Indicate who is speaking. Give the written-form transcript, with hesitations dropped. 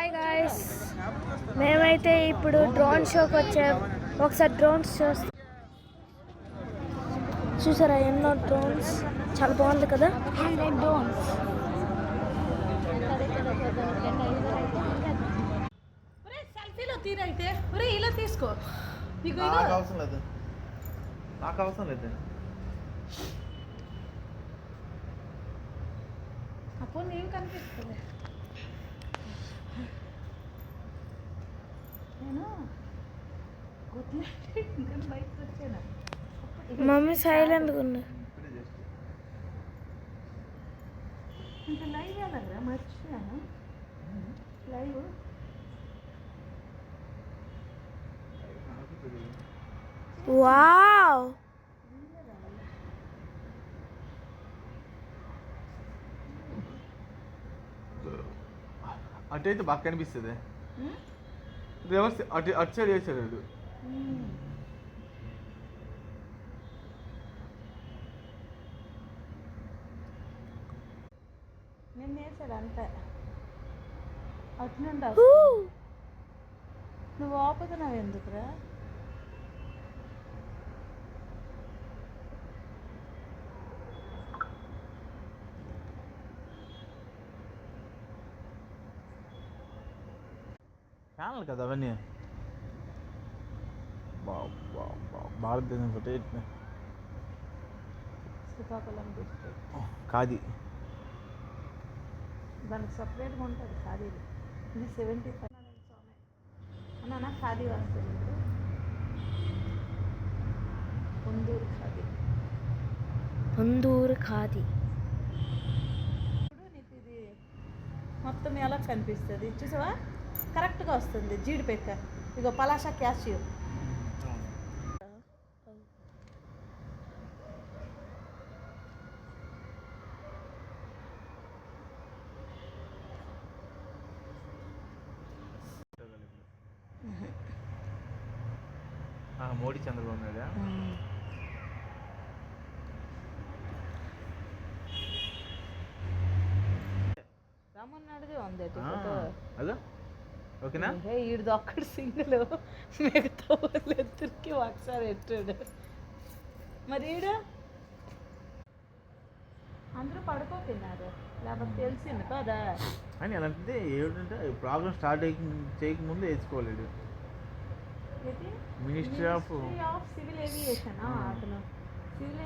Speaker 1: Hi guys, మేమైతే ఇప్పుడు drone షోకి వచ్చాం. ఒకసారి డ్రోన్స్ చూసారా? ఎన్నో డ్రోన్స్, చాలా బాగుంది కదా. డ్రోన్స్
Speaker 2: సెల్ఫీలో తీరైతే ఇలా తీసుకో.
Speaker 3: నాకు అవసరం లేదు, నాకు అవసరం లేదు.
Speaker 2: అప్పుడు నేను కనిపిస్తుంది. నేను ఇంకా బయటకు వచ్చాను.
Speaker 1: మమ్మీ సైలెంట్గా ఉంది.
Speaker 2: ఇంకా లైవ్ వెళ్ళగరా, మర్చిపోయాను. లైవ్
Speaker 1: వావ్,
Speaker 3: అటు అయితే బాగా కనిపిస్తుంది. రివర్స్ అటు సైడ్ వేసాడు.
Speaker 2: నేను వేసాడు అంతే. అట్నుండి నువ్వు ఆపుతున్నావు ఎందుకురా?
Speaker 3: ఛానల్ కదా అవన్నీ. భారతదేశం ఫోటో
Speaker 2: శ్రీకాకుళం డిస్ట్రిక్ట్
Speaker 3: కాది,
Speaker 2: దానికి సపరేట్గా ఉంటుంది ఖాదీ. ఇది 75 అన్నా ఖాదీ వస్తుంది. పొందూరు ఖాదీ,
Speaker 1: పొందూరు ఖాదీ.
Speaker 2: ఇప్పుడు నీకు ఇది మొత్తం ఎలా కనిపిస్తుంది చూసావా? కరెక్ట్గా వస్తుంది. జీడిపెక్క ఇగో పలాసా క్యాష్యూ.
Speaker 3: మోడీ చంద్రబాబు నాయుడు
Speaker 2: రమ్మన్నాడుది ఉంది.
Speaker 3: అదో ఓకేనా?
Speaker 2: ఈడిది ఒక్కడు సింగిల్, మిగతా వాళ్ళు ఇద్దరికి ఒకసారి ఎట్టాడు. మరి ఈడు అందరూ పడుకోతున్నారు, లేకపోతే తెలిసింది కదా
Speaker 3: అని. అలాంటిది ఏమిటంటే ప్రాబ్లం స్టార్ట్ చేయకముందు వేసుకోలేడు. Ministry of
Speaker 2: civil aviation. అతను సివిల్